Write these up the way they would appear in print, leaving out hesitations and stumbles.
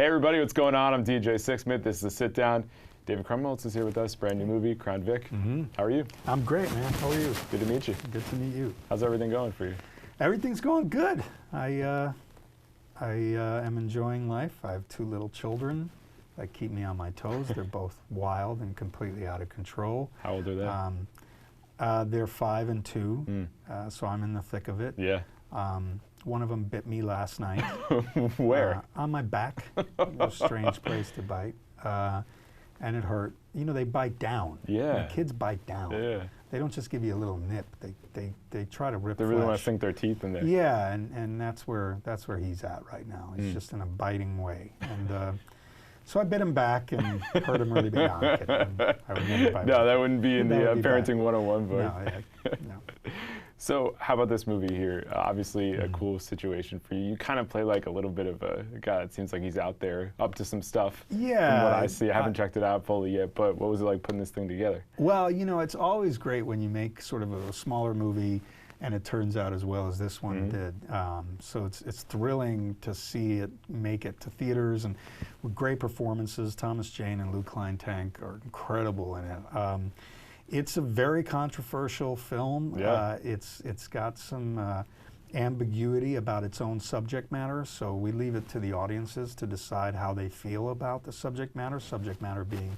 Hey everybody, what's going on? I'm DJ Sixsmith. This is a sit down. David Krumholtz is here with us. Brand new movie, Crown Vic. How are you? I'm great, man. How are you? Good to meet you. Good to meet you. How's everything going for you? Everything's going good. I am enjoying life. I have 2 little children that keep me on my toes. They're both wild and completely out of control. How old are they? They're 5 and 2, so I'm in the thick of it. Yeah. One of them bit me last night. Where? On my back. A strange place to bite. And it hurt. You know, they bite down. Yeah. When kids bite down. Yeah. They don't just give you a little nip. They try to rip They really want to sink their teeth in there. Yeah, and that's where he's at right now. He's just in a biting way. And so I bit him back and hurt him really bad. No, I'm kidding. I would never bite No, that wouldn't be in the Parenting 101 book. No. So how about this movie here? Obviously a cool situation for you. You kind of play like a little bit of a guy that seems like he's out there up to some stuff. Yeah. From what I see. I haven't checked it out fully yet, but what was it like putting this thing together? Well, you know, it's always great when you make sort of a smaller movie and it turns out as well as this one did. So it's thrilling to see it make it to theaters, and with great performances. Thomas Jane and Lou Klein-Tank are incredible in it. It's a very controversial film. Yeah. It's got some ambiguity about its own subject matter, so we leave it to the audiences to decide how they feel about the subject matter being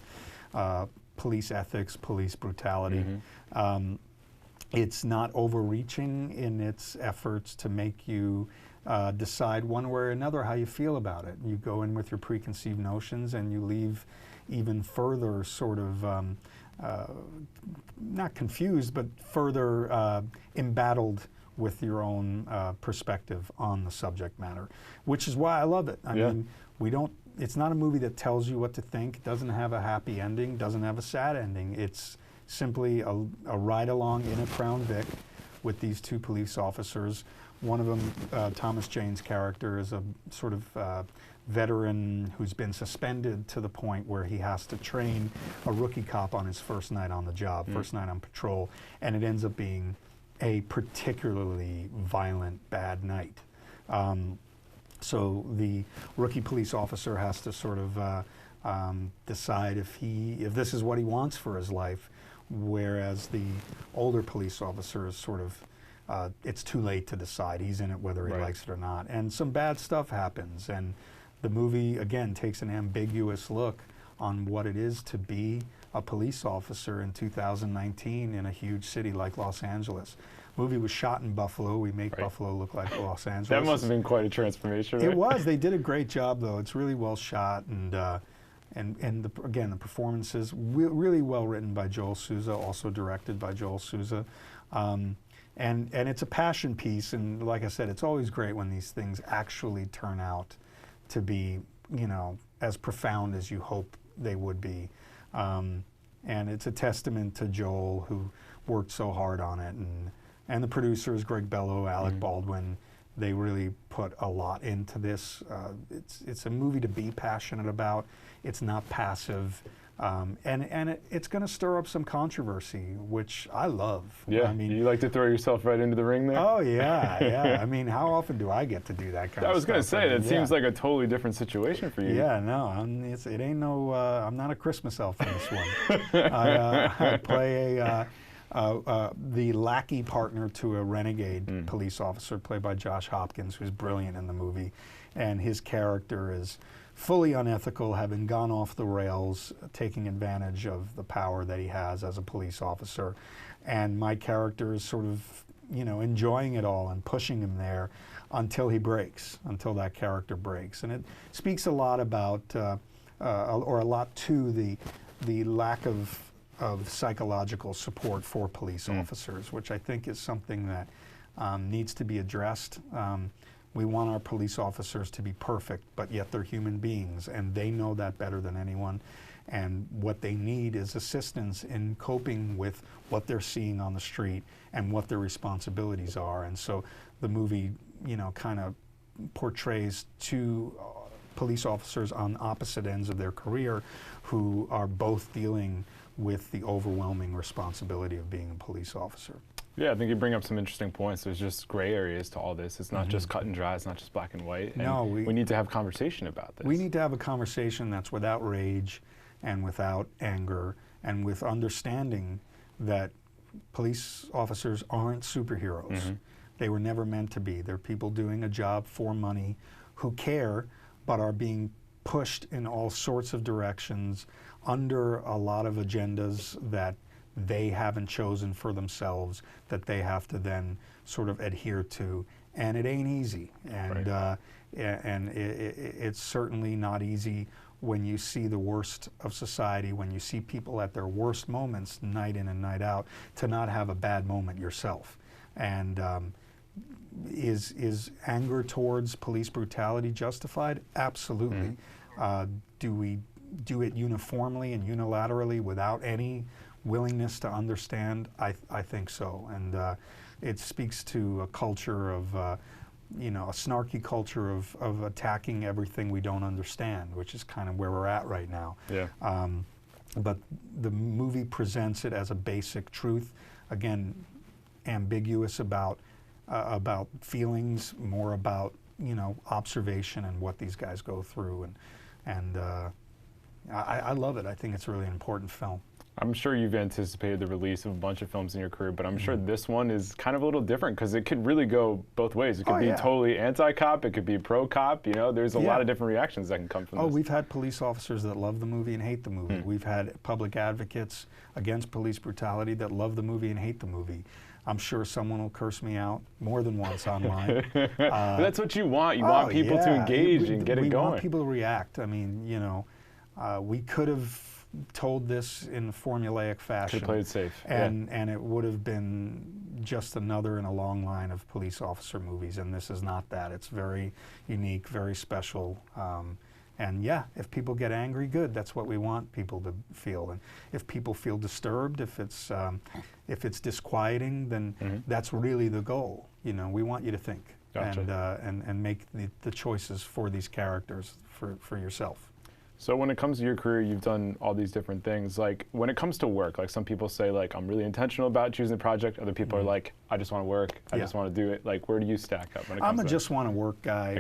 police ethics, police brutality. It's not overreaching in its efforts to make you decide one way or another how you feel about it. You go in with your preconceived notions and you leave even further sort of not confused, but further embattled with your own perspective on the subject matter, which is why I love it. I mean, it's not a movie that tells you what to think, doesn't have a happy ending, doesn't have a sad ending. It's simply a ride along in a Crown Vic with these 2 police officers. One of them, Thomas Jane's character, is a sort of veteran who's been suspended to the point where he has to train a rookie cop on his first night on the job, first night on patrol, and it ends up being a particularly violent, bad night. So the rookie police officer has to sort of decide if this is what he wants for his life, whereas the older police officer is sort of it's too late to decide. He's in it whether he likes it or not. And some bad stuff happens. And the movie, again, takes an ambiguous look on what it is to be a police officer in 2019 in a huge city like Los Angeles. The movie was shot in Buffalo. We make Buffalo look like Los Angeles. That must have been quite a transformation, right? It was. They did a great job, though. It's really well shot, and again, the performances, really well written by Joel Souza, also directed by Joel Souza. And it's a passion piece, and like I said, it's always great when these things actually turn out to be, you know, as profound as you hope they would be. And it's a testament to Joel, who worked so hard on it, and the producers, Greg Bello, Alec Baldwin. They really put a lot into this. It's a movie to be passionate about. It's not passive. And it's going to stir up some controversy, which I love. Yeah, I mean, you like to throw yourself right into the ring there? Oh, yeah, yeah. I mean, how often do I get to do that kind of stuff? I was going to say, that seems like a totally different situation for you. Yeah, no, it ain't no, I'm not a Christmas elf in this one. I play the lackey partner to a renegade police officer played by Josh Hopkins, who's brilliant in the movie. And his character is fully unethical, having gone off the rails, taking advantage of the power that he has as a police officer. And my character is sort of, you know, enjoying it all and pushing him there until he breaks, until that character breaks. And it speaks a lot about, or a lot to the lack of psychological support for police officers, which I think is something that needs to be addressed. We want our police officers to be perfect, but yet they're human beings, and they know that better than anyone. And what they need is assistance in coping with what they're seeing on the street and what their responsibilities are. And so the movie, you know, kind of portrays 2 police officers on opposite ends of their career who are both dealing with the overwhelming responsibility of being a police officer. Yeah, I think you bring up some interesting points. There's just gray areas to all this. It's not just cut and dry. It's not just black and white. And No, we need to have conversation about this. We need to have a conversation that's without rage and without anger and with understanding that police officers aren't superheroes. They were never meant to be. They're people doing a job for money who care but are being pushed in all sorts of directions under a lot of agendas that they haven't chosen for themselves, that they have to then sort of adhere to, and it ain't easy. And it's certainly not easy when you see the worst of society, when you see people at their worst moments, night in and night out, to not have a bad moment yourself. And is anger towards police brutality justified? Absolutely. Do we do it uniformly and unilaterally without any willingness to understand? I think so. And it speaks to a culture of, you know, a snarky culture of attacking everything we don't understand, which is kind of where we're at right now. Yeah. But the movie presents it as a basic truth. Again, ambiguous about feelings, more about, you know, observation and what these guys go through. And I love it. I think it's really an important film. I'm sure you've anticipated the release of a bunch of films in your career, but I'm sure this one is kind of a little different because it could really go both ways. It could be totally anti-cop, it could be pro-cop, you know, there's a lot of different reactions that can come from this. We've had police officers that love the movie and hate the movie. We've had public advocates against police brutality that love the movie and hate the movie. I'm sure someone will curse me out more than once online. That's what you want. You want people to engage and get it going. We want people to react. I mean, you know, we could have told this in formulaic fashion. Could have played it safe. And it would have been just another in a long line of police officer movies, and this is not that. It's very unique, very special. And yeah, if people get angry, good. That's what we want people to feel. And if people feel disturbed, if it's disquieting, then that's really the goal. You know, we want you to think and make the choices for these characters for yourself. So when it comes to your career, you've done all these different things. Like when it comes to work, like some people say, like I'm really intentional about choosing a project. Other people are like, I just want to work. I just want to do it. Like where do you stack up when it comes to I'm a just want to work guy.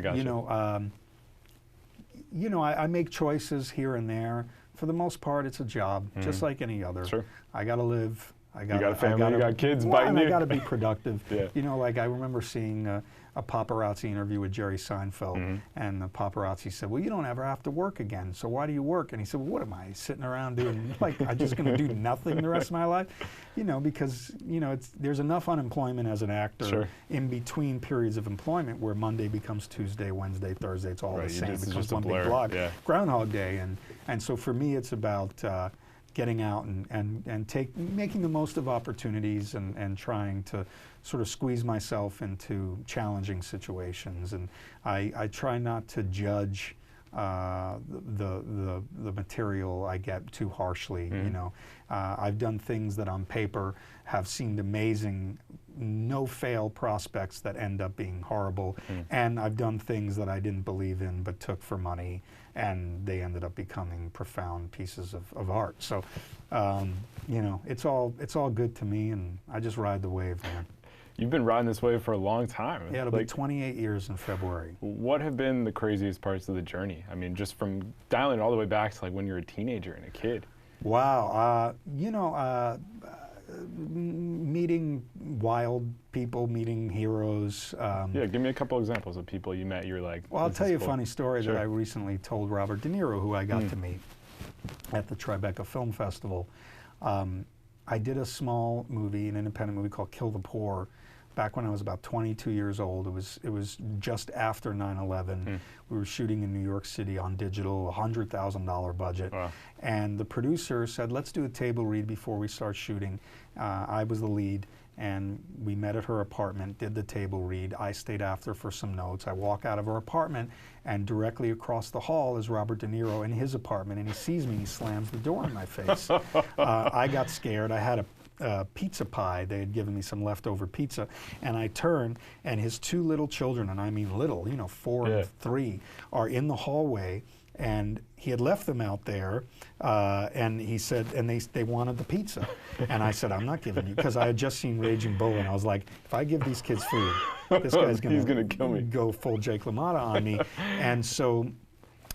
You know, I make choices here and there. For the most part, it's a job, just like any other. Sure. I got to live. You got a family, you got kids biting you. I got to be productive. You know, like I remember seeing a paparazzi interview with Jerry Seinfeld, and the paparazzi said, well, you don't ever have to work again, so why do you work? And he said, well, what am I, sitting around doing, like, I'm just going to do nothing the rest of my life? You know, because, you know, there's enough unemployment as an actor in between periods of employment where Monday becomes Tuesday, Wednesday, Thursday, it's all the same. It becomes one big blog. Groundhog Day. And so for me, it's about getting out and making the most of opportunities and trying to sort of squeeze myself into challenging situations. And I try not to judge the material I get too harshly. You know, I've done things that on paper have seemed amazing, no-fail prospects that end up being horrible, and I've done things that I didn't believe in but took for money, and they ended up becoming profound pieces of art. So, you know, it's all good to me, and I just ride the wave, man. You've been riding this wave for a long time. Yeah, it'll be 28 years in February. What have been the craziest parts of the journey? I mean, just from dialing it all the way back to like when you were a teenager and a kid. Wow, you know, meeting wild people, meeting heroes. Yeah, give me a couple examples of people you met. You're like, well, I'll tell you a funny story that I recently told Robert De Niro, who I got to meet at the Tribeca Film Festival. I did a small movie, an independent movie called Kill the Poor, back when I was about 22 years old. It was just after 9/11. We were shooting in New York City on digital, $100,000 budget. Wow. And the producer said, let's do a table read before we start shooting. I was the lead, and we met at her apartment, did the table read. I stayed after for some notes. I walk out of her apartment, and directly across the hall is Robert De Niro in his apartment, and he sees me, and he slams the door in my face. I got scared. I had a pizza pie. They had given me some leftover pizza, and I turn, and his two little children, and I mean little, you know, 4 and 3, are in the hallway, and he had left them out there, and he said, and they wanted the pizza, and I said, I'm not giving you, because I had just seen Raging Bull, and I was like, if I give these kids food, this guy's gonna kill me. Go full Jake LaMotta on me, and so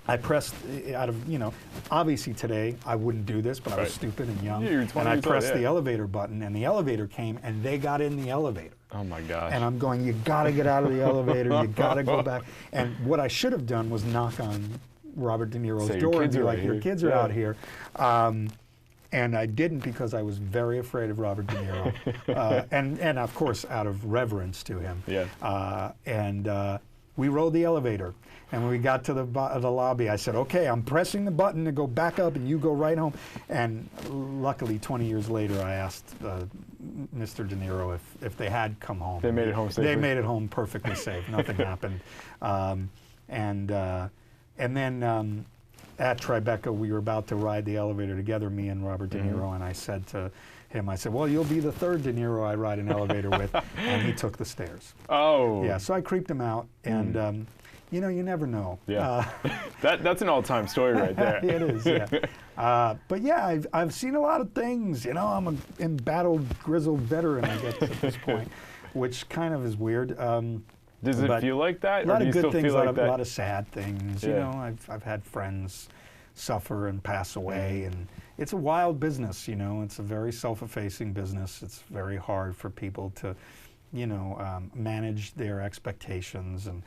I pressed out of, obviously today I wouldn't do this, but I was stupid and young, and I pressed the elevator button, and the elevator came, and they got in the elevator. Oh my gosh. And I'm going, you gotta get out of the elevator, you gotta go back. And what I should have done was knock on Robert De Niro's door and be like, your kids are out here. And I didn't, because I was very afraid of Robert De Niro. And of course, out of reverence to him. Yeah. We rode the elevator. And when we got to the lobby, I said, okay, I'm pressing the button to go back up, and you go right home. And luckily, 20 years later, I asked Mr. De Niro if they had come home. They made it home safely? They made it home perfectly safe. Nothing happened. And then at Tribeca, we were about to ride the elevator together, me and Robert De Niro, and I said to him, I said, well, you'll be the third De Niro I ride an elevator with, and he took the stairs. Oh. Yeah, so I creeped him out, and you never know. Yeah. That's an all-time story right there. It is, yeah. But yeah, I've seen a lot of things. I'm an embattled, grizzled veteran, I guess, at this point, which kind of is weird. Does it feel like that? A lot of good things, a like lot of sad things. Yeah. I've had friends suffer and pass away, and it's a wild business. It's a very self-effacing business. It's very hard for people to, manage their expectations and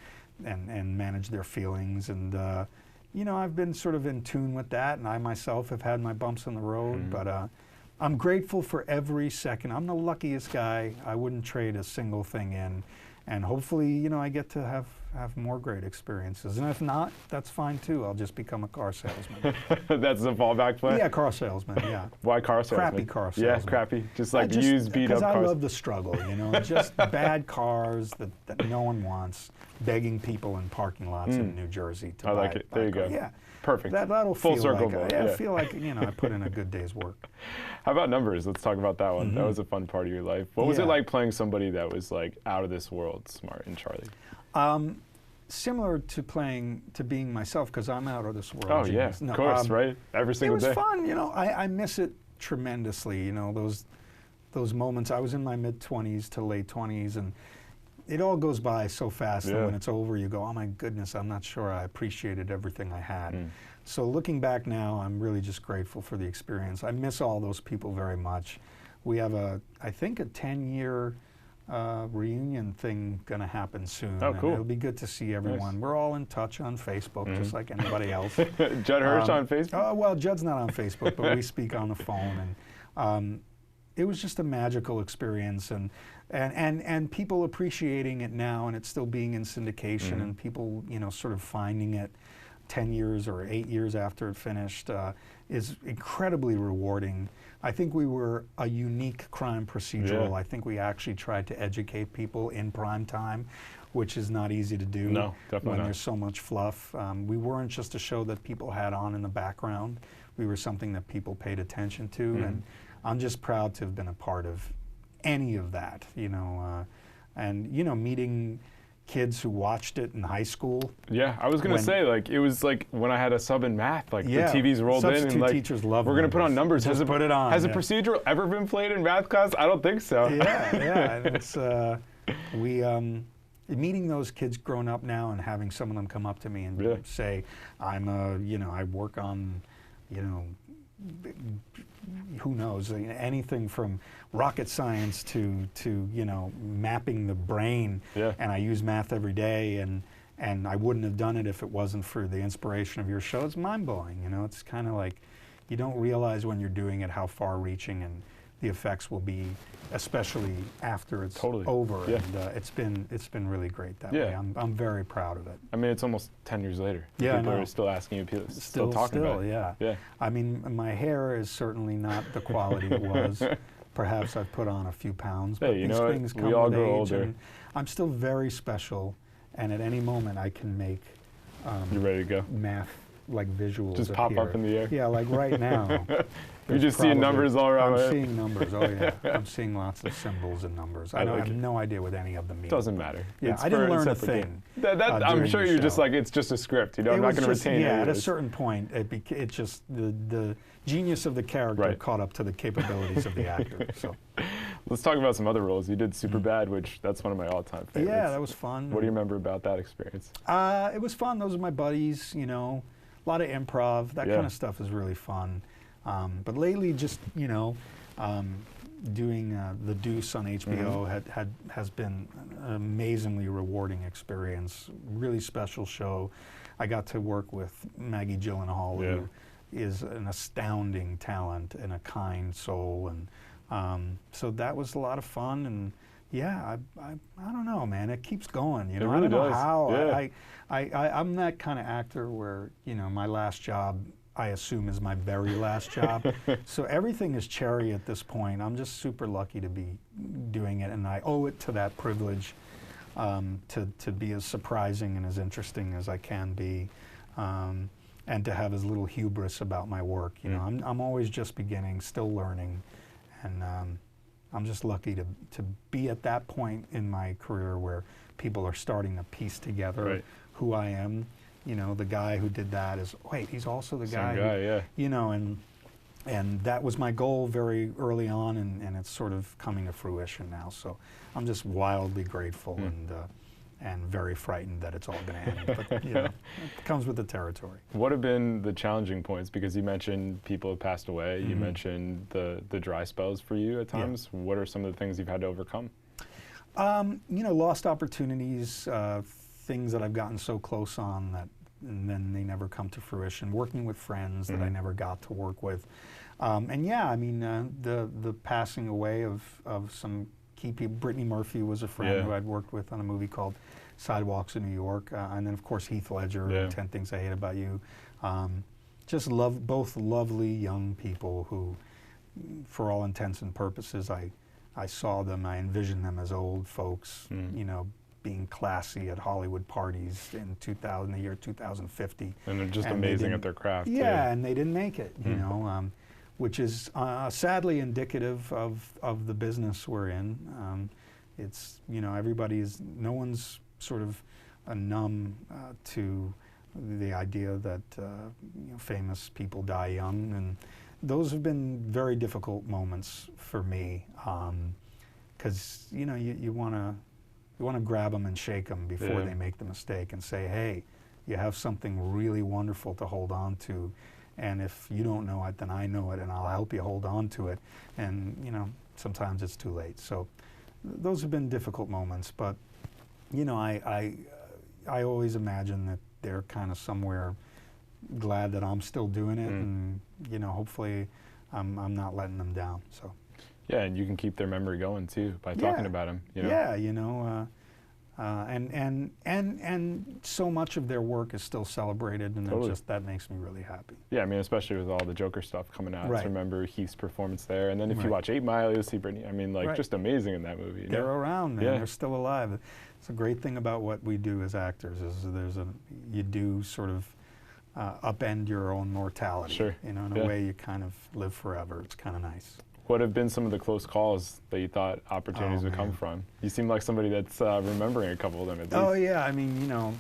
manage their feelings. And I've been sort of in tune with that, and I myself have had my bumps in the road, but I'm grateful for every second. I'm the luckiest guy. I wouldn't trade a single thing in. And hopefully, I get to have more great experiences. And if not, that's fine too. I'll just become a car salesman. That's the fallback plan? Yeah, car salesman, yeah. Why car salesman? Crappy car salesman. Yeah, crappy. Just like used, beat up cars. Because I love the struggle, just bad cars that no one wants, begging people in parking lots in New Jersey to buy. I like it. There you go. Yeah. Perfect. That'll Full feel circle. Like I feel like, I put in a good day's work. How about numbers? Let's talk about that one. That was a fun part of your life. What was it like playing somebody that was like out of this world smart in Charlie? Similar to being myself, because I'm out of this world. Oh, yeah, of course, right? Every single day. It was fun, I miss it tremendously, those moments. I was in my mid-20s to late 20s, and it all goes by so fast that when it's over, you go, oh my goodness, I'm not sure I appreciated everything I had. So looking back now, I'm really just grateful for the experience. I miss all those people very much. We have I think a 10-year reunion thing gonna happen soon. Oh, cool. And it'll be good to see everyone. We're all in touch on Facebook, just like anybody else. Judd Hirsch on Facebook? Oh, well, Judd's not on Facebook, but we speak on the phone. And it was just a magical experience, and people appreciating it now, and it's still being in syndication, and people, sort of finding it 10 years or 8 years after it finished is incredibly rewarding. I think we were a unique crime procedural. Yeah. I think we actually tried to educate people in prime time, which is not easy to do. No, definitely when not. There's so much fluff. We weren't just a show that people had on in the background. We were something that people paid attention to, and I'm just proud to have been a part of any of that, and meeting kids who watched it in high school. Yeah, I was gonna say, like, it was like when I had a sub in math, like the TVs rolled in, and like teachers love we're gonna put on numbers. Just put it on. Has a procedural ever been played in math class? I don't think so. Yeah. And it's meeting those kids grown up now and having some of them come up to me and say, I work on, who knows, anything from rocket science to mapping the brain, and I use math every day, and I wouldn't have done it if it wasn't for the inspiration of your show. It's mind-blowing, it's kind of like you don't realize when you're doing it how far-reaching and the effects will be, especially after it's over. Yeah. And it's been really great that way. I'm very proud of it. I mean, it's almost 10 years later. Yeah, people are still asking you, people still talking about it. Yeah. I mean, my hair is certainly not the quality it was. Perhaps I've put on a few pounds, but these things come we all with grow age, older. and I'm still very special, and at any moment I can make you're ready to go. math like visuals just pop up in the air. Yeah, like right now. You're just seeing numbers all around. I'm seeing numbers. Oh yeah, I'm seeing lots of symbols and numbers. I have no idea what any of them mean. Doesn't matter. Yeah, I didn't learn a thing. I'm sure you're just like, it's just a script. You know, I'm not going to retain it. Yeah, at a certain point, it just the genius of the character caught up to the capabilities of the actor. So. Let's talk about some other roles. You did Superbad, which that's one of my all-time favorites. Yeah, that was fun. What do you remember about that experience? It was fun. Those are my buddies, you know. A lot of improv. That kind of stuff is really fun. But lately, just, you know, doing The Deuce on HBO has been an amazingly rewarding experience. Really special show. I got to work with Maggie Gyllenhaal, who is an astounding talent and a kind soul, and so that was a lot of fun. And yeah, I don't know, man. It keeps going. You know, really I don't know does. how. Yeah. I'm that kind of actor where, you know, my last job, I assume, is my very last job. So everything is cherry at this point. I'm just super lucky to be doing it, and I owe it to that privilege to be as surprising and as interesting as I can be, and to have as little hubris about my work. You know, I'm always just beginning, still learning, and I'm just lucky to be at that point in my career where people are starting to piece together who I am. You know, the guy who did that is, wait, he's also the guy who, you know, and that was my goal very early on, and it's sort of coming to fruition now. So I'm just wildly grateful and very frightened that it's all going to end. But, you know, it comes with the territory. What have been the challenging points? Because you mentioned people have passed away. You mentioned the dry spells for you at times. Yeah. What are some of the things you've had to overcome? You know, lost opportunities, things that I've gotten so close on that, and then they never come to fruition. Working with friends that I never got to work with, and yeah, I mean the passing away of some key people. Brittany Murphy was a friend who I'd worked with on a movie called Sidewalks in New York, and then of course Heath Ledger and 10 Things I Hate About You. Just both lovely young people who, for all intents and purposes, I saw them, I envisioned them as old folks, you know, being classy at Hollywood parties in the year 2050. And they're just amazing at their craft. Yeah, and they didn't make it, you know, which is sadly indicative of the business we're in. It's, you know, no one's sort of numb to the idea that you know, famous people die young, and those have been very difficult moments for me, because you know you want to grab them and shake them before they make the mistake and say, hey, you have something really wonderful to hold on to, and if you don't know it, then I know it, and I'll help you hold on to it. And you know, sometimes it's too late. So those have been difficult moments, but you know, I always imagine that they're kind of somewhere glad that I'm still doing it, and you know, hopefully I'm not letting them down. So yeah, and you can keep their memory going too by talking about them. You know? Yeah, you know, and so much of their work is still celebrated, and that makes me really happy. Yeah, I mean, especially with all the Joker stuff coming out. I remember Heath's performance there, and then if you watch 8 Mile, you'll see Brittany. I mean, like just amazing in that movie. They're around, man. They're still alive. It's a great thing about what we do as actors is you do sort of upend your own mortality. Sure. You know, in a way you kind of live forever. It's kind of nice. What have been some of the close calls that you thought opportunities would come from? You seem like somebody that's remembering a couple of them at least. Oh yeah, I mean, you know,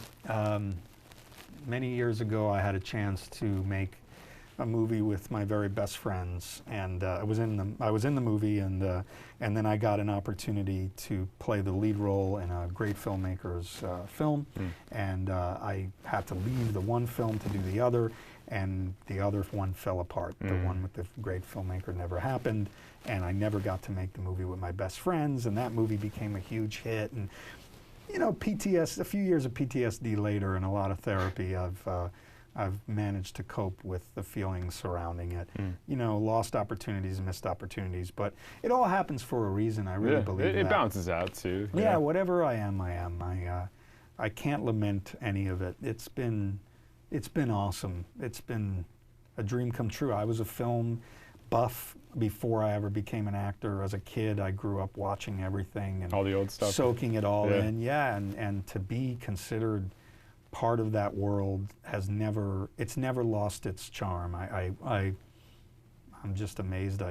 many years ago I had a chance to make a movie with my very best friends, and I was in the movie, and then I got an opportunity to play the lead role in a great filmmaker's film, and I had to leave the one film to do the other, and the other one fell apart. The one with the great filmmaker never happened, and I never got to make the movie with my best friends, and that movie became a huge hit. And you know, a few years of PTSD later and a lot of therapy, I've managed to cope with the feelings surrounding it. You know, lost opportunities, missed opportunities, but it all happens for a reason. I really believe that. It balances out too. Yeah, whatever I am. I can't lament any of it. It's been awesome. It's been a dream come true. I was a film buff before I ever became an actor. As a kid, I grew up watching everything and all the old stuff, soaking it all in. Yeah, and to be considered part of that world has never lost its charm. I'm just amazed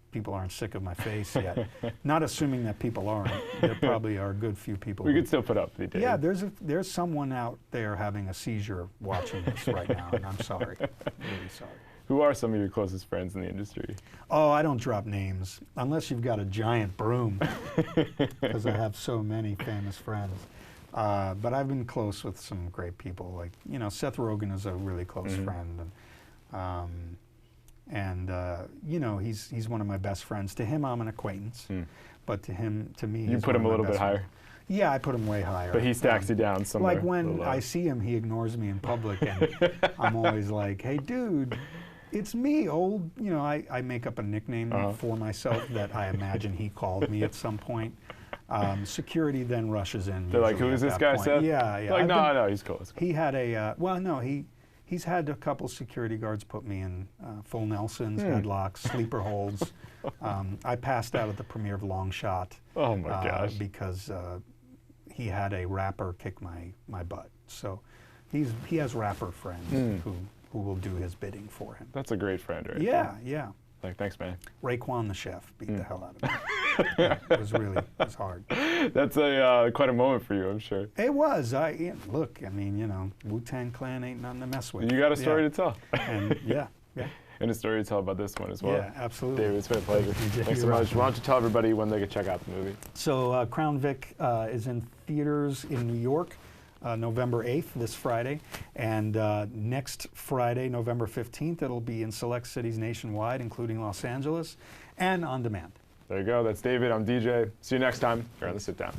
people aren't sick of my face yet. Not assuming that people aren't. There probably are a good few people. We could still put up with it. Yeah, there's someone out there having a seizure watching this right now, and I'm sorry. Really sorry. Who are some of your closest friends in the industry? Oh, I don't drop names, unless you've got a giant broom, because I have so many famous friends. But I've been close with some great people. Like, Seth Rogen is a really close friend. And he's one of my best friends. To him, I'm an acquaintance, but to me, you put him a little bit higher. Yeah, I put him way higher. But he stacks you down somewhere. Like when I see him, he ignores me in public, and I'm always like, "Hey, dude, it's me, old." I make up a nickname for myself that I imagine he called me at some point. Security then rushes in. They're like, "Who is this guy, Seth?" Yeah, yeah. Like, no, he's cool. He had a He's had a couple security guards put me in full Nelsons, headlocks, sleeper holds. I passed out at the premiere of Long Shot. Oh my gosh! Because he had a rapper kick my butt. So he has rapper friends who will do his bidding for him. That's a great friend, right? Yeah, yeah. Like, thanks, man. Raekwon the chef beat the hell out of me. It was hard. That's quite a moment for you, I'm sure. It was. Look, Wu-Tang Clan ain't nothing to mess with. You got a story to tell. And yeah. And a story to tell about this one as well. Yeah, absolutely. David, it's been a pleasure. Thanks so much. Why don't you tell everybody when they can check out the movie? So Crown Vic is in theaters in New York. November 8th, this Friday, and next Friday, November 15th, it'll be in select cities nationwide, including Los Angeles, and on demand. There you go. That's David. I'm DJ. See you next time here on The Sit Down.